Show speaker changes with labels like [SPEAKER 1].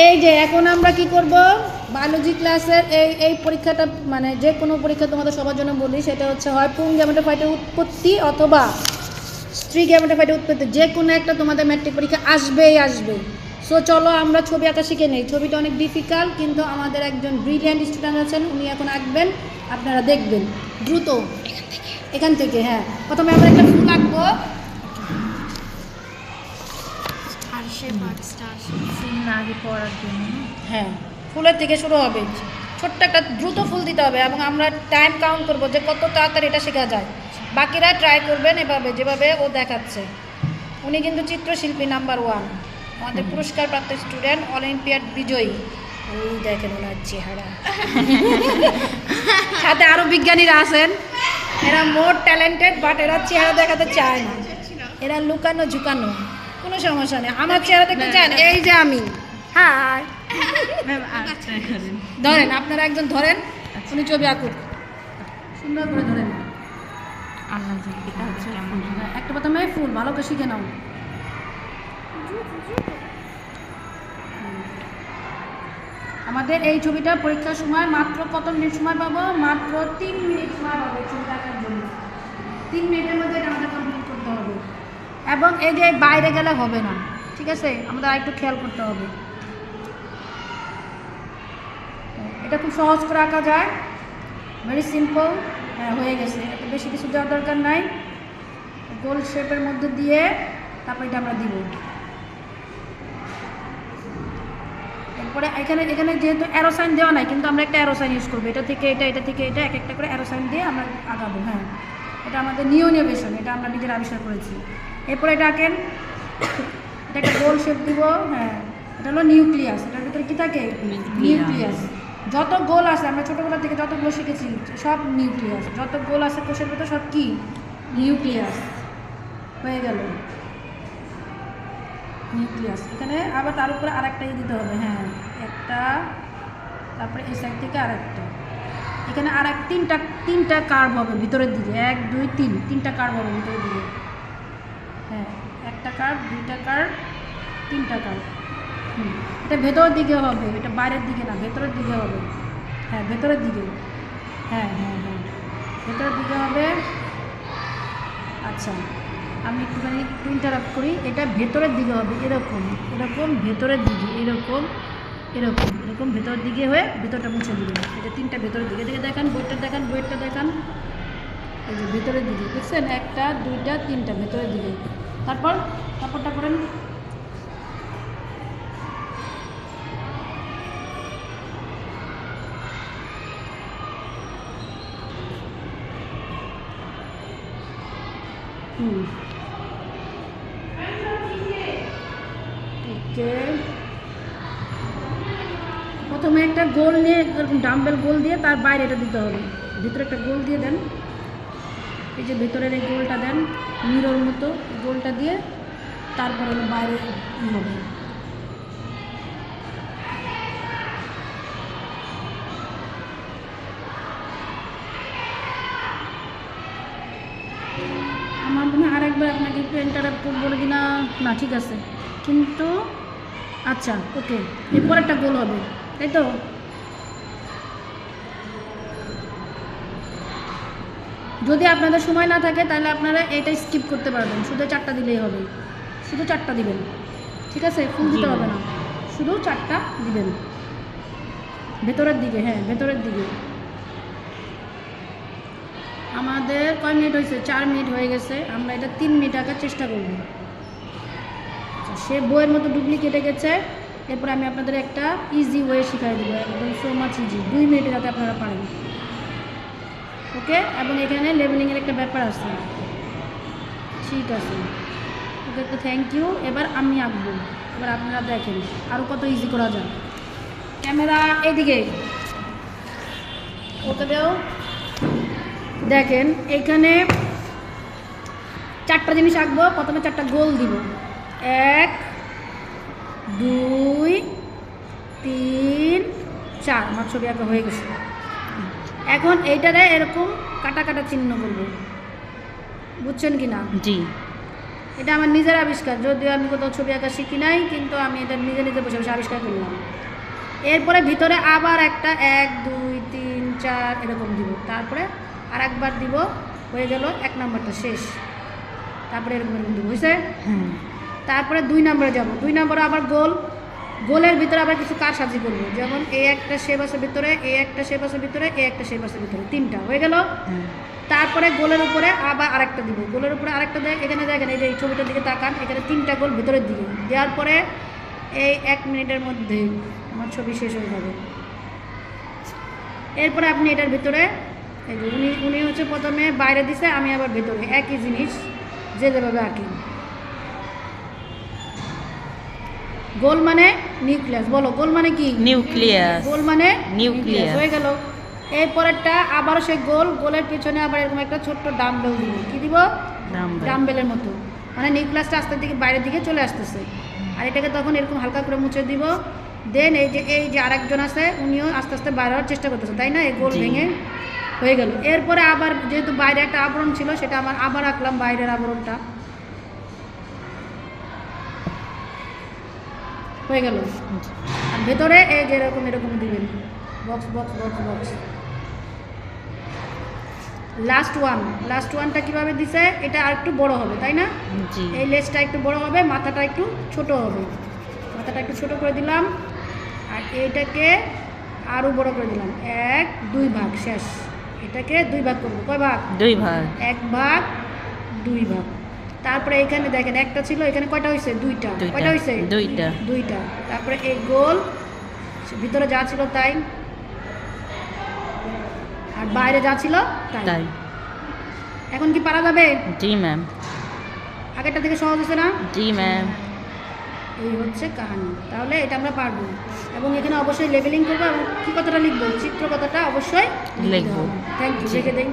[SPEAKER 1] এই যে এখন আমরা কি করব, বায়োলজি ক্লাসের এই পরীক্ষাটা মানে যে কোনো পরীক্ষা তোমাদের সবার জন্য বলি, সেটা হচ্ছে হয় পুং গ্যামেটোফাইটের উৎপত্তি অথবা স্ত্রী গ্যামেটোফাইটের উৎপত্তি, যে কোনো একটা তোমাদের ম্যাট্রিক পরীক্ষা আসবেই আসবে। সো চলো আমরা ছবি আঁকা শিখে নেই। ছবিটা অনেক ডিফিকাল্ট, কিন্তু আমাদের একজন ব্রিলিয়ান্ট স্টুডেন্ট আছেন, উনি এখন আঁকবেন, আপনারা দেখবেন দ্রুত এখান থেকে। হ্যাঁ, প্রথমে আমরা একটা ফুল আঁকবো। হ্যাঁ, ফুলের থেকে শুরু হবে, ছোট্ট একটা দ্রুত ফুল দিতে হবে, এবং আমরা টাইম কাউন্ট করব যে কত তাড়াতাড়ি এটা শেখা যায়। বাকিরা ট্রাই করবেন এভাবে, যেভাবে ও দেখাচ্ছে। উনি কিন্তু চিত্রশিল্পী নাম্বার 1, আমাদের পুরস্কার প্রাপ্ত স্টুডেন্ট, অলিম্পিয়াড বিজয়ী। ওই দেখেন ওনার চেহারা। সাথে আরও বিজ্ঞানীরা আছেন, এরা মোর ট্যালেন্টেড, বাট এরা চেহারা দেখাতে চায় না, এরা লুকানো ঝুকানো। কোনো সমস্যা নেই, আমার চেহারা দেখতে চান, এই যে আমি। হ্যাঁ ধরেন, আপনারা একজন ধরেন, উনি ছবি আঁকুক, সুন্দর করে ধরেন। একটা প্রথমে ফুল ভালো করে শিখে নাও। আমাদের এই ছবিটা পরীক্ষার সময় মাত্র কত মিনিট সময় পাবো? মাত্র 3 মিনিট সময় পাবো ছবি আঁকার জন্য। 3 মিনিটের মধ্যে এটা আমাদের কমপ্লিট করতে হবে, এবং এই যে বাইরে গেলে হবে না, ঠিক আছে? আমাদের আরেকটু খেয়াল করতে হবে। এটা খুব সহজ করে আঁকা যায়, ভেরি সিম্পল। হ্যাঁ, হয়ে গেছে। এটা বেশি কিছু দেওয়ার দরকার নাই। গোল শেপের মধ্যে দিয়ে তারপর এটা আমরা দিব। এরপরে এখানে এখানে যেহেতু অ্যারো সাইন দেওয়া নাই, কিন্তু আমরা একটা অ্যারো সাইন ইউজ করবো। এটা থেকে এটা, এটা থেকে এটা, এক একটা করে অ্যারো সাইন দিয়ে আমরা আঁকাবো। হ্যাঁ, এটা আমাদের নিয়োবেশন, এটা আমরা নিজের আবিষ্কার করেছি। এরপরে এটা আঁকেন, এটা একটা গোল শেপ দিব। হ্যাঁ, এটা হলো নিউক্লিয়াস। এটার ভিতরে কী থাকে? নিউক্লিয়াস। যত গোল আছে, আমরা ছোটোবেলা থেকে যতগুলো শিখেছি সব নিউক্লিয়াস। যত গোল আছে কোষের ভিতরে সব কি? নিউক্লিয়াস। হয়ে গেল নিউক্লিয়াস। এখানে আবার তার উপরে আরেকটাই দিতে হবে। হ্যাঁ, একটা, তারপরে এই সাইড থেকে আরেকটা। এখানে আর তিনটা কার্ভ হবে ভিতরের দিকে, 1 2 3, তিনটা কার্ভ হবে ভিতরের দিকে। হ্যাঁ, একটা কার্ভ, দুইটা কার্ভ, তিনটা কার্ভ। এটা ভেতরের দিকে হবে, এটা বাইরের দিকে না, ভেতরের দিকে হবে। হ্যাঁ, ভেতরের দিকে। হ্যাঁ হ্যাঁ হ্যাঁ, ভেতরের দিকে হবে। আচ্ছা, আমি একটুখানি ইন্টারাপ্ট করি। এটা ভেতরের দিকে হবে, এরকম এরকম, ভেতরের দিকে এরকম এরকম এরকম, ভেতরের দিকে হয়ে ভেতরটা মুছে দিবেন। এটা তিনটা ভেতরের দিকে দিকে দেখান, বইটা দেখান, বইটা দেখান। এই যে ভেতরের দিকে দেখছেন, 1 2 3 ভেতরের দিকে। তারপরটা করেন। ওকে, প্রথমে একটা গোল নিয়ে, এরকম ডাম্বেল গোল দিয়ে তার বাইরে এটা দিতে হবে। ভিতরে একটা গোল দিয়ে দেন, এই যে ভেতরের এই গোলটা দেন, মিরর মতো গোলটা দিয়ে তারপরে বাইরে হবে। আমার মনে হয় আরেকবার আপনাকে একটু ইন্টারাপ্ট বলে দিনা। না, ঠিক আছে, কিন্তু আচ্ছা ওকে, এরপর একটা গোল হবে, তাই তো? যদি আপনাদের সময় না থাকে তাহলে আপনারা এটা স্কিপ করতে পারবেন, শুধু 4টা দিলেই হবে। শুধু 4টা দিবেন, ঠিক আছে? ফুল দিতে হবে না, শুধু 4টা দিবেন ভেতরের দিকে। হ্যাঁ, ভেতরের দিকে। আমাদের কয় মিনিট হয়েছে? 4 মিনিট হয়ে গেছে। আমরা এটা 3 মিনিট আঁকার চেষ্টা করব। সে বইয়ের মতো ডুপ্লিকেটে গেছে। এরপর আমি আপনাদের একটা ইজি ওয়ে শিখাই দেবো, একদম সো মাচ ইজি, 2 মিনিটে যাতে আপনারা পারেন। ওকে, এবং এখানে লেবেলিংয়ের একটা ব্যাপার আছে। ঠিক আছে, ওকে, তো থ্যাংক ইউ। এবার আমি আঁকবো, এবার আপনারা দেখেন আরও কত ইজি করা যায়। ক্যামেরা এদিকে, ওকে দেও। দেখেন এখানে 4টা জিনিস আঁকবো। প্রথমে 4টা গোল দিব, 1 2 3 4। আমার ছবি আঁকা হয়ে গেছে। এখন এইটারে এরকম কাটা কাটা চিহ্ন করবো, বুঝছেন কি না?
[SPEAKER 2] জি।
[SPEAKER 1] এটা আমার নিজের আবিষ্কার, যদিও আমি কোথাও ছবি আঁকা শিখি নাই, কিন্তু আমি এটা নিজে নিজে বসে বসে আবিষ্কার করলাম। এরপরে ভিতরে আবার একটা 1 2 3 4 এরকম দিব, তারপরে আর একবার দিব, হয়ে গেল 1 নাম্বারটা শেষ। তারপরে এরকম এরকম দিব, হয়েছে। তারপরে 2 নম্বরে যাব, 2 নম্বরে আবার গোল, গোলের ভিতরে আবার কিছু কারসাজি করবো, যেমন এই একটা শেপ আছে ভিতরে, এই একটা শেপ আছে ভিতরে, এই একটা শেপ আছে ভিতরে, 3টা হয়ে গেল। তারপরে গোলের উপরে আবার আরেকটা দিব, গোলের উপরে আরেকটা দেয়, এখানে দেখেন এই যে এই ছবিটার দিকে তাকান, এখানে 3টা গোল ভিতরের দিকে দেওয়ার পরে এই 1 মিনিটের মধ্যে আমার ছবি শেষ হয়ে যাবে। এরপরে আপনি এটার ভিতরে এই যে উনি হচ্ছে প্রথমে বাইরে দিছে, আমি আবার ভিতরে, একই জিনিস যে যেভাবে আঁকি। গোল মানে নিউক্লিয়াস, বলো গোল মানে কি?
[SPEAKER 2] নিউক্লিয়াস।
[SPEAKER 1] গোল মানে
[SPEAKER 2] নিউক্লিয়াস
[SPEAKER 1] হয়ে গেল। এরপরেরটা আবারও সেই গোল, গোলের পিছনে আবার এরকম একটা ছোট্ট ডাম্বেল দিব, কি দিব? ডাম্বেলের মতো, মানে নিউক্লিয়াসটা আস্তে দিকে বাইরের দিকে চলে আসতেছে। আর এটাকে তখন এরকম হালকা করে মুছে দিব। দেন এই যে আরেকজন আছে, উনিও আস্তে আস্তে বাইরে হওয়ার চেষ্টা করতেছে, তাই না? এই গোল ভেঙে হয়ে গেল। এরপরে আবার যেহেতু বাইরে একটা আবরণ ছিল, সেটা আমার আবার আঁকলাম বাইরের আবরণটা, হয়ে গেল। আর ভেতরে এই যে এরকম এরকম দিবেন, box box box box. Last ওয়ানটা কিভাবে দিছে? এটা আর একটু বড় হবে, তাই না? এই লেজটা একটু বড় হবে, মাথাটা একটু ছোট হবে, মাথাটা একটু ছোট করে দিলাম। আর এইটাকে আরও বড় করে দিলাম, 1 2 ভাগ, শেষ। এটাকে 2 ভাগ করবো, কয় ভাগ?
[SPEAKER 2] 2 ভাগ,
[SPEAKER 1] 1 ভাগ 2 ভাগ। তারপরে এখানে দেখেন একটা ছিল, এখানে কয়টা হয়েছে? 2টা। কয়টা হয়েছে? 2টা। তারপরে এই গোল, ভিতরে যা ছিল তাই, আর বাইরে যা ছিল তাই। এখন কি পারা যাবে?
[SPEAKER 2] জি ম্যাম।
[SPEAKER 1] আগেরটা থেকে সহজ হচ্ছে না?
[SPEAKER 2] জি ম্যাম।
[SPEAKER 1] এই হচ্ছে কাহিনী। তাহলে এটা আমরা পারবো, এবং এখানে অবশ্যই লেবেলিং করবো, এবং কি কথাটা লিখবো, চিত্র কথাটা অবশ্যই লিখবো। থ্যাংক ইউ, লিখে দিন।